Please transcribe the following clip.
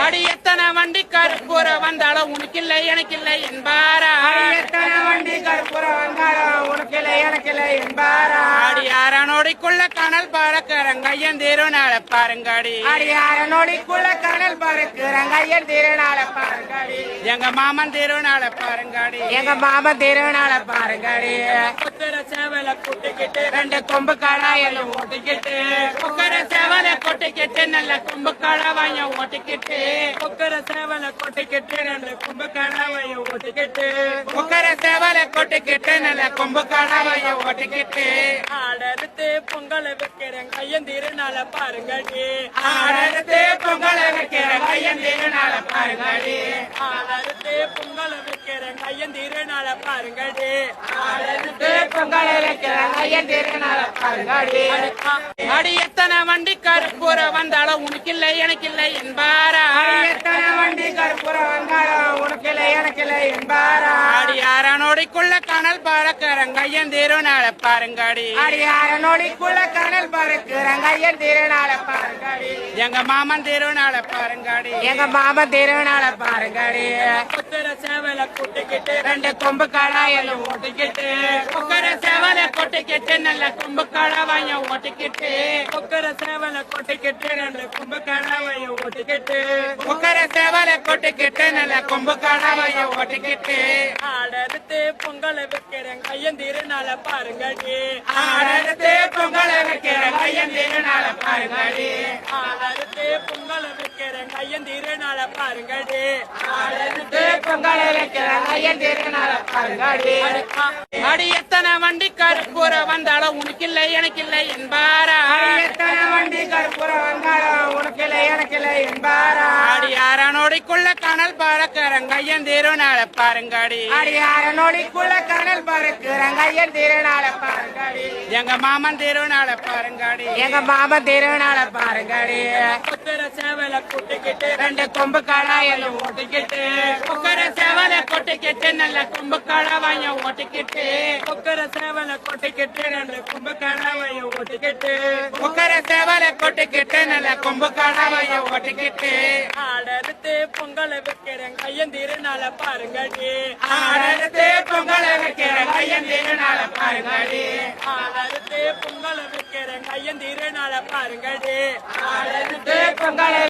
அடி எத்தனை வண்டி கருப்புற வந்தாலும் உனக்கு இல்லை எனக்கு இல்லை என்பாரா. எத்தனை வண்டி கருப்புற வந்தாலும் உனக்கு இல்லை எனக்கு இல்லை என்பாரா. அடி அரணோடிக்குள்ள கனல் பறக்கிறங்க ஐயன் திருநாள பாருங்கடி. அடி அரணோடிக்குள்ள கனல் பறக்கிறங்க ஐயன் திருநாள பாருங்கடி. எங்க மாமன் திருநாள பாருங்கடி. எங்க மாமன் திருநாள பாருங்கடி. புத்திர சேவல கூட்டிக்கிட்டு ரெண்டு கொம்பு கடாயெல்லாம் ஓட்டிக்கிட்டு புக்கர சேவல கொட்டிக்கிட்டு நல்ல கும்பு கடாவைய ஓட்டிக்கிட்டு புக்கர சேவல கொட்டிக்கிட்டு நல்ல கும்பு கடாவைய ஓட்டிக்கிட்டு புக்கர சேவல கொட்டிக்கிட்டு நல்ல கும்பு கடாவைய ஓட்டிக்கிட்டு ஆடடுத்து பொங்கலை வைக்கிறேன் கையன் திருநாள பாருங்கடி. ஆடடுத்து பொங்கலை வைக்கிறேன் கையன் திருநாள பாருங்கடி. ஆடடுத்து பொங்கலை வைக்கிறேன் கையன் திருநாள பாருங்கடி. ஆடடுத்து பொங்கலை வைக்கிறேன் கையன் திருநாள பாருங்கடி. அடி எத்தனை வண்டி கருப்புற வந்தாலும் உனக்கு இல்லை எனக்கு இல்லை என்பாரா. எத்தனை வண்டி கருப்புற வந்தாலும் உனக்கு இல்லை எனக்கு இல்லை என்பாரா. அடி அரணோடிக்குள்ள கனல் பறக்கிறங்க ஐயன் திருநாள பாருங்கடி. அடி அரணோடிக்குள்ள கனல் பறக்கிறங்க ஐயன் திருநாள பாருங்கடி. எங்க மாமன் திருநாள பாருங்கடி. எங்க மாமன் திருநாள பாருங்கடி. புத்திர சேவல கூட்டிக்கிட்டு ரெண்டு கொம்பு கடாயெல்லாம் ஓட்டிக்கிட்டு புக்கர சேவல கொட்டிக்கிட்டு நல்ல கும்பு கடாவைய ஓட்டிக்கிட்டு புக்கர சேவல கொட்டிக்கிட்டு நல்ல கும்பு கடாவைய ஓட்டிக்கிட்டு புக்கர சேவல கொட்டிக்கிட்டு நல்ல கும்பு கடாவைய ஓட்டிக்கிட்டு ஆடடுத்து பொங்கலை வைக்கிறேன் கையன் திருநாள பாருங்கடி. ஆடடுத்து பொங்கலை வைக்கிறேன் கையன் திருநாள பாருங்கடி. ஆடடுத்து பொங்கலை வைக்கிறேன் கையன் திருநாள பாருங்கடி. ஆடடுத்து பொங்கலை வைக்கிறேன் கையன் திருநாள பாருங்கடி. அடி எத்தனை வண்டி கருப்புற வந்தாலும் உனக்கு இல்லை எனக்கு இல்லை என்பாரா. எத்தனை வண்டி கருப்புற வந்தாலும் உனக்கு இல்லை எனக்கு இல்லை என்பாரா. அடி அரணோடிக்குள்ள கனல் பறக்கிறங்க ஐயன் திருநாள பாருங்கடி. அடி அரணோடிக்குள்ள கனல் பறக்கிறங்க ஐயன் திருநாள பாருங்கடி. எங்க மாமன் திருநாள பாருங்கடி. எங்க மாமன் திருநாள பாருங்கடி. புத்திர சேவல கூட்டிக்கிட்டு ரெண்டு கொம்பு கடாயெல்லாம் ஓட்டிக்கிட்டு புக்கர சேவல கொட்டிக்கிட்டு நல்ல கும்பு கடாவைய ஓட்டிக்கிட்டு புக்கர சேவல கொட்டிக்கிட்டு நல்ல கும்பு கடாவைய ஓட்டிக்கிட்டு புக்கர சேவல கொட்டிக்கிட்டு நல்ல கும்பு கடாவைய ஓட்டிக்கிட்டு ஆடடுத்து பொங்கலை வைக்கிறேன் கையன் திருநாள பாருங்கடி. ஆடடுத்து பொங்கலை வைக்கிறேன் கையன் திருநாள பாருங்கடி. ஆடடுத்து பொங்கலை வைக்கிறேன் கையன் திருநாள பாருங்கடி. ஆடடுத்து பொங்கலை